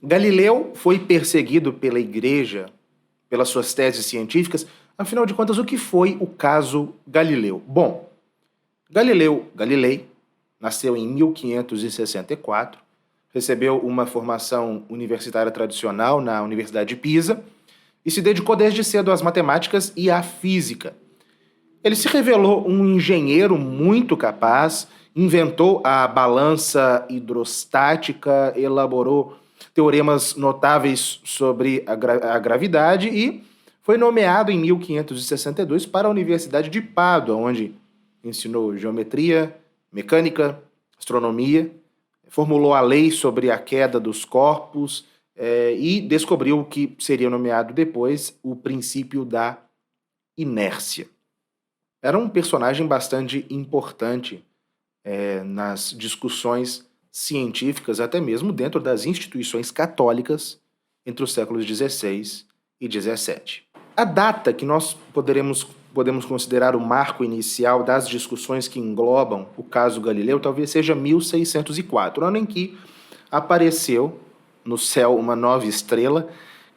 Galileu foi perseguido pela Igreja pelas suas teses científicas. Afinal de contas, o que foi o caso Galileu? Bom, Galileu Galilei nasceu em 1564, recebeu uma formação universitária tradicional na Universidade de Pisa e se dedicou desde cedo às matemáticas e à física. Ele se revelou um engenheiro muito capaz, inventou a balança hidrostática, elaborou teoremas notáveis sobre a gravidade e foi nomeado em 1562 para a Universidade de Pádua, onde ensinou geometria, mecânica, astronomia, formulou a lei sobre a queda dos corpos e descobriu o que seria nomeado depois o princípio da inércia. Era um personagem bastante importante nas discussões científicas, até mesmo dentro das instituições católicas entre os séculos XVI e XVII. A data que nós podemos considerar o marco inicial das discussões que englobam o caso Galileu talvez seja 1604, ano em que apareceu no céu uma nova estrela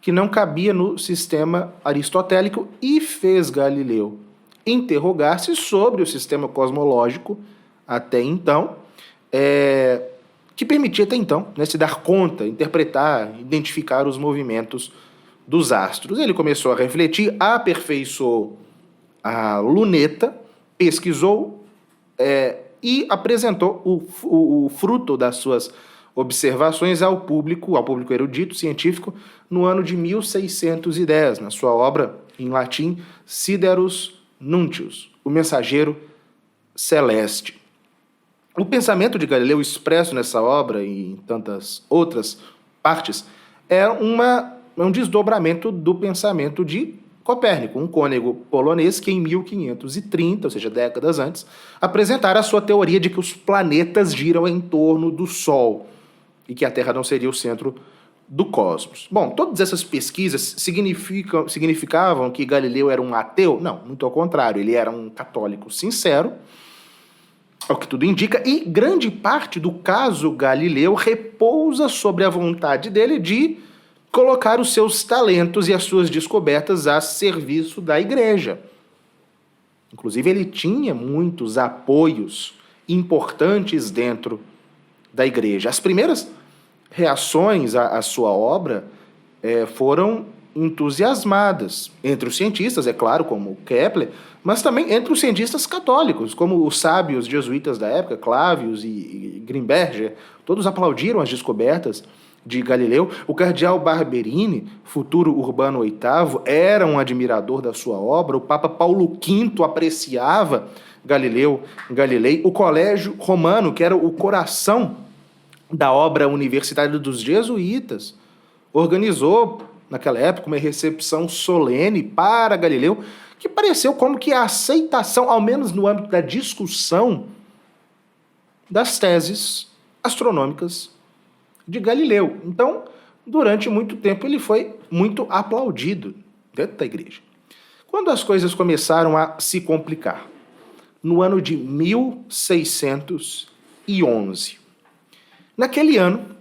que não cabia no sistema aristotélico e fez Galileu interrogar-se sobre o sistema cosmológico até então, que permitia até então se dar conta, interpretar, identificar os movimentos dos astros. Ele começou a refletir, aperfeiçoou a luneta, pesquisou e apresentou o fruto das suas observações ao público erudito, científico, no ano de 1610, na sua obra em latim Siderus Nuntius, o mensageiro celeste. O pensamento de Galileu expresso nessa obra e em tantas outras partes é um desdobramento do pensamento de Copérnico, um cônego polonês que em 1530, ou seja, décadas antes, apresentara a sua teoria de que os planetas giram em torno do Sol e que a Terra não seria o centro do cosmos. Bom, todas essas pesquisas significavam que Galileu era um ateu? Não, muito ao contrário, ele era um católico sincero, ao que tudo indica, e grande parte do caso Galileu repousa sobre a vontade dele de colocar os seus talentos e as suas descobertas a serviço da Igreja. Inclusive, ele tinha muitos apoios importantes dentro da Igreja. As primeiras reações à sua obra foram entusiasmadas entre os cientistas, é claro, como Kepler, mas também entre os cientistas católicos, como os sábios jesuítas da época, Clavius e Grimberger. Todos aplaudiram as descobertas de Galileu. O cardeal Barberini, futuro Urbano VIII, era um admirador da sua obra. O Papa Paulo V apreciava Galilei. O Colégio Romano, que era o coração da obra universitária dos jesuítas, organizou, naquela época, uma recepção solene para Galileu, que pareceu como que a aceitação, ao menos no âmbito da discussão, das teses astronômicas de Galileu. Então, durante muito tempo, ele foi muito aplaudido dentro da Igreja. Quando as coisas começaram a se complicar, no ano de 1611, naquele ano,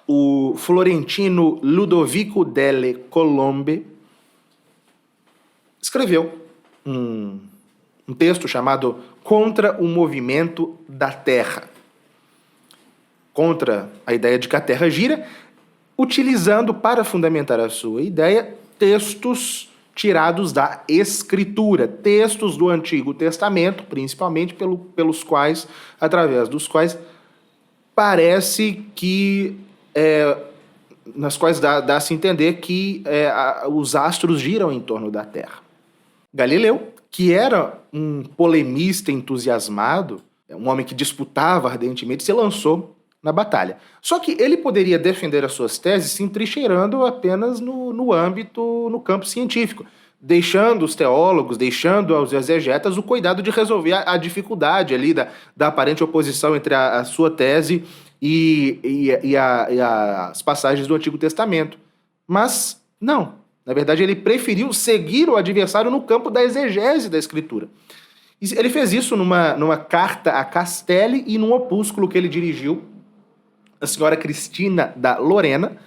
o florentino Ludovico delle Colombe escreveu um texto chamado Contra o Movimento da Terra, contra a ideia de que a Terra gira, utilizando para fundamentar a sua ideia textos tirados da Escritura, textos do Antigo Testamento, principalmente pelos quais, através dos quais parece que nas quais dá-se entender que os astros giram em torno da Terra. Galileu, que era um polemista entusiasmado, um homem que disputava ardentemente, se lançou na batalha. Só que ele poderia defender as suas teses se entrincheirando apenas no campo científico, deixando os teólogos, deixando aos exegetas o cuidado de resolver a dificuldade ali da aparente oposição entre a sua tese e as passagens do Antigo Testamento. Mas não. Na verdade, ele preferiu seguir o adversário no campo da exegese da Escritura. Ele fez isso numa carta a Castelli e num opúsculo que ele dirigiu a senhora Cristina da Lorena,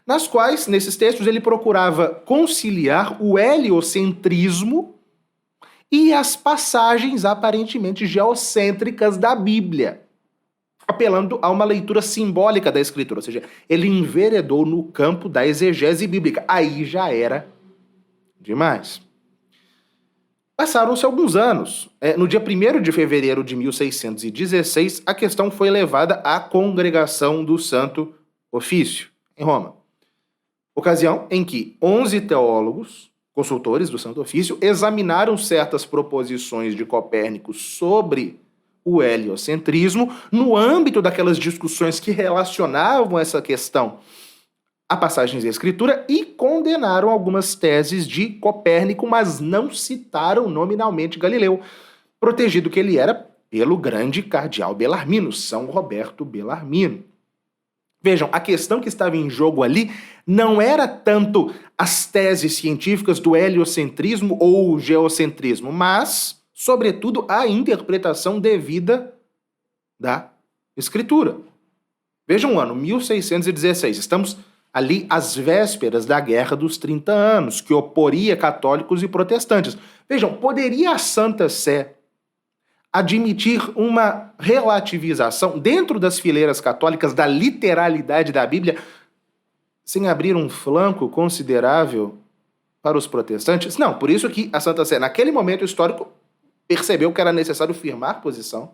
nas quais, nesses textos, ele procurava conciliar o heliocentrismo e as passagens aparentemente geocêntricas da Bíblia, apelando a uma leitura simbólica da Escritura, ou seja, ele enveredou no campo da exegese bíblica. Aí já era demais. Passaram-se alguns anos. No dia 1º de fevereiro de 1616, a questão foi levada à Congregação do Santo Ofício, em Roma. Ocasião em que 11 teólogos, consultores do Santo Ofício, examinaram certas proposições de Copérnico sobre o heliocentrismo no âmbito daquelas discussões que relacionavam essa questão a passagens da Escritura e condenaram algumas teses de Copérnico, mas não citaram nominalmente Galileu, protegido que ele era pelo grande cardeal Belarmino, São Roberto Belarmino. Vejam, a questão que estava em jogo ali não era tanto as teses científicas do heliocentrismo ou geocentrismo, mas, sobretudo, a interpretação devida da Escritura. Vejam o ano 1616, estamos ali às vésperas da Guerra dos 30 Anos, que oporia católicos e protestantes. Vejam, poderia a Santa Sé admitir uma relativização dentro das fileiras católicas da literalidade da Bíblia sem abrir um flanco considerável para os protestantes? Não, por isso que a Santa Sé, naquele momento histórico, percebeu que era necessário firmar posição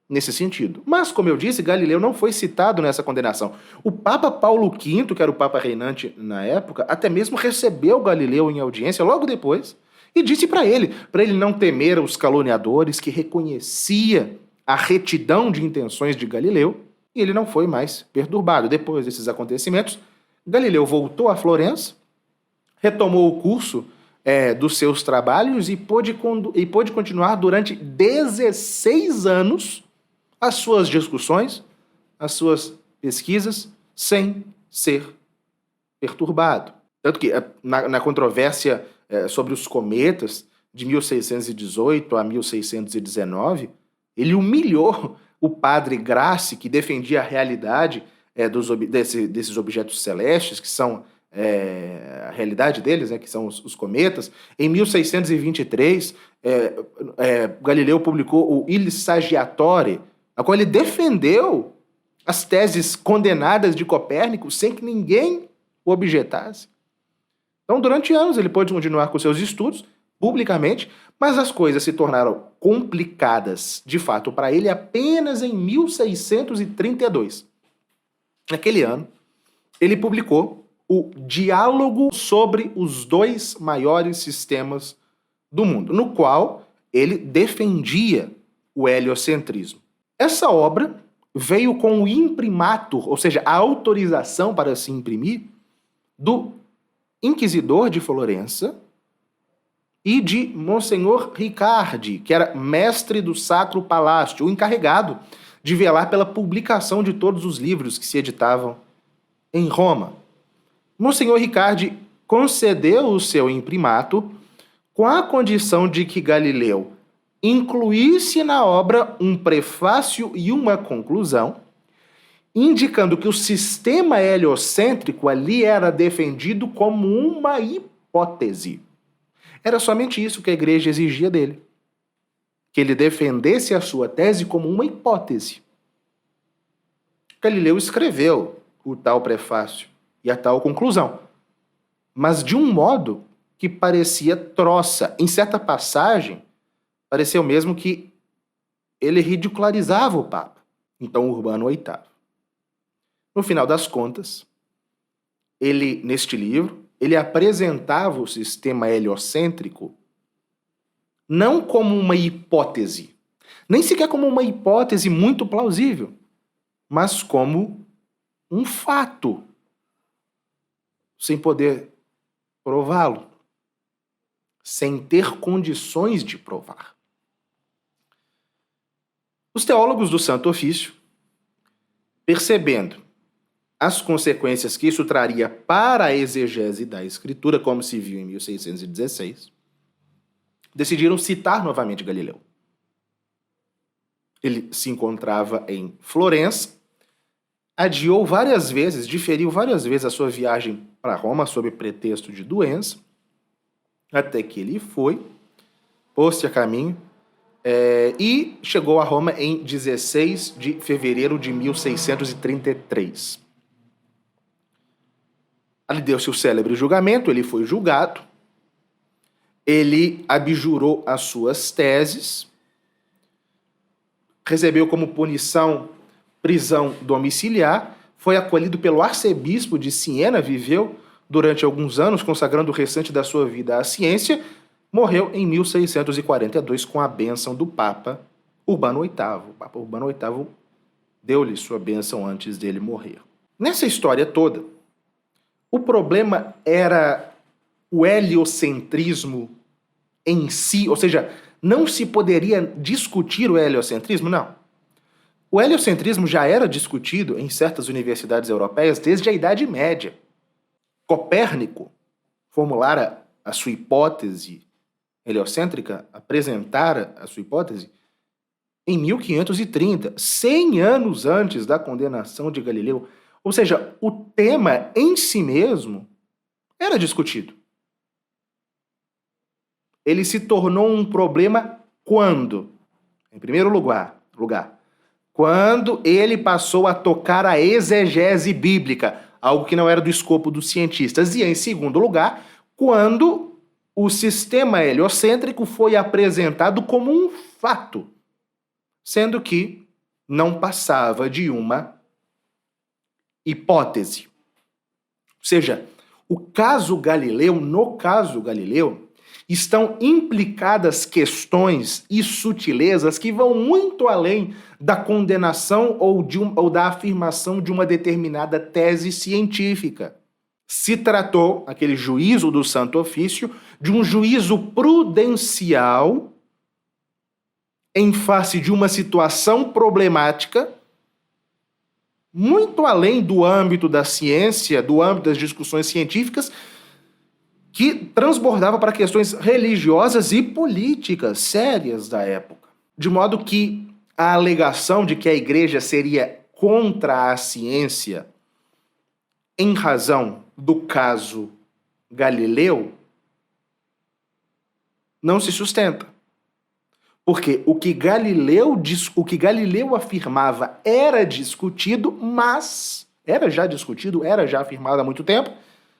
nesse sentido. Mas, como eu disse, Galileu não foi citado nessa condenação. O Papa Paulo V, que era o Papa reinante na época, até mesmo recebeu Galileu em audiência logo depois e disse para ele não temer os caluniadores, que reconhecia a retidão de intenções de Galileu, e ele não foi mais perturbado. Depois desses acontecimentos, Galileu voltou a Florença, retomou o curso dos seus trabalhos e pôde continuar durante 16 anos as suas discussões, as suas pesquisas, sem ser perturbado. Tanto que na controvérsia sobre os cometas, de 1618 a 1619, ele humilhou o padre Grassi, que defendia a realidade desses objetos celestes, que são a realidade deles, que são os cometas. Em 1623, Galileu publicou o Il Saggiatore, na qual ele defendeu as teses condenadas de Copérnico sem que ninguém o objetasse. Então, durante anos, ele pôde continuar com seus estudos, publicamente, mas as coisas se tornaram complicadas, de fato, para ele apenas em 1632. Naquele ano, ele publicou o Diálogo sobre os dois maiores sistemas do mundo, no qual ele defendia o heliocentrismo. Essa obra veio com o imprimatur, ou seja, a autorização para se imprimir, do inquisidor de Florença e de Monsenhor Riccardi, que era mestre do Sacro Palácio, o encarregado de velar pela publicação de todos os livros que se editavam em Roma. Monsenhor Riccardi concedeu o seu imprimato com a condição de que Galileu incluísse na obra um prefácio e uma conclusão, indicando que o sistema heliocêntrico ali era defendido como uma hipótese. Era somente isso que a igreja exigia dele, que ele defendesse a sua tese como uma hipótese. Galileu escreveu o tal prefácio e a tal conclusão, mas de um modo que parecia troça. Em certa passagem, pareceu mesmo que ele ridicularizava o Papa, então Urbano VIII. No final das contas, neste livro, ele apresentava o sistema heliocêntrico não como uma hipótese, nem sequer como uma hipótese muito plausível, mas como um fato, sem poder prová-lo, sem ter condições de provar. Os teólogos do Santo Ofício, percebendo as consequências que isso traria para a exegese da Escritura, como se viu em 1616, decidiram citar novamente Galileu. Ele se encontrava em Florença, adiou várias vezes, diferiu várias vezes a sua viagem para Roma sob pretexto de doença, até que ele foi, pôs-se a caminho e chegou a Roma em 16 de fevereiro de 1633. Ali deu-se o célebre julgamento, ele foi julgado, ele abjurou as suas teses, recebeu como punição prisão domiciliar, foi acolhido pelo arcebispo de Siena, viveu durante alguns anos, consagrando o restante da sua vida à ciência, morreu em 1642 com a bênção do Papa Urbano VIII. O Papa Urbano VIII deu-lhe sua bênção antes dele morrer. Nessa história toda, o problema era o heliocentrismo em si, ou seja, não se poderia discutir o heliocentrismo? Não. O heliocentrismo já era discutido em certas universidades europeias desde a Idade Média. Copérnico formulara a sua hipótese heliocêntrica, apresentara a sua hipótese em 1530, 100 anos antes da condenação de Galileu. Ou seja, o tema em si mesmo era discutido. Ele se tornou um problema quando? Em primeiro lugar, quando ele passou a tocar a exegese bíblica, algo que não era do escopo dos cientistas. E, em segundo lugar, quando o sistema heliocêntrico foi apresentado como um fato, sendo que não passava de uma hipótese. Ou seja, no caso Galileu, estão implicadas questões e sutilezas que vão muito além da condenação ou da afirmação de uma determinada tese científica. Se tratou, aquele juízo do Santo Ofício, de um juízo prudencial em face de uma situação problemática muito além do âmbito da ciência, do âmbito das discussões científicas, que transbordava para questões religiosas e políticas sérias da época. De modo que a alegação de que a igreja seria contra a ciência em razão do caso Galileu não se sustenta. Porque o que Galileu afirmava era discutido, mas era já afirmado há muito tempo,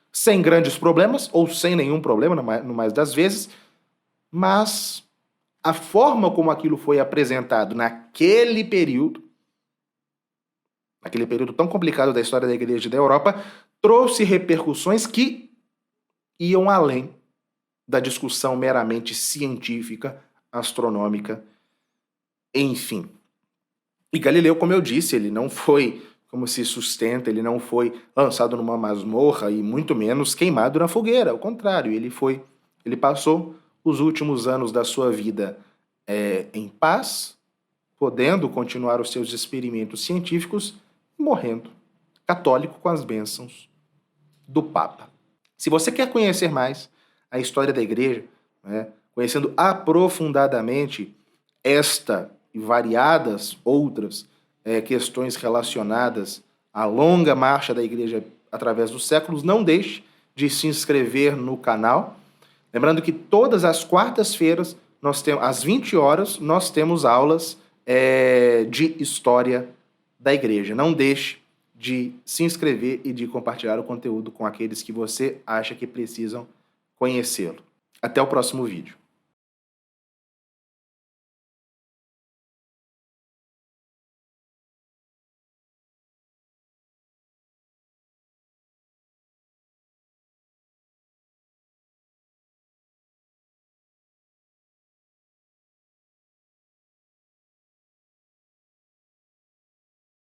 sem grandes problemas, ou sem nenhum problema, no mais das vezes, mas a forma como aquilo foi apresentado naquele período tão complicado da história da Igreja e da Europa, trouxe repercussões que iam além da discussão meramente científica, astronômica, enfim. E Galileu, como eu disse, ele não foi, como se sustenta, ele não foi lançado numa masmorra e muito menos queimado na fogueira. Ao contrário, ele passou os últimos anos da sua vida em paz, podendo continuar os seus experimentos científicos e morrendo católico com as bênçãos do Papa. Se você quer conhecer mais a história da Igreja, conhecendo aprofundadamente esta e variadas outras questões relacionadas à longa marcha da Igreja através dos séculos, não deixe de se inscrever no canal. Lembrando que todas as quartas-feiras, às 20 horas, nós temos aulas de História da Igreja. Não deixe de se inscrever e de compartilhar o conteúdo com aqueles que você acha que precisam conhecê-lo. Até o próximo vídeo.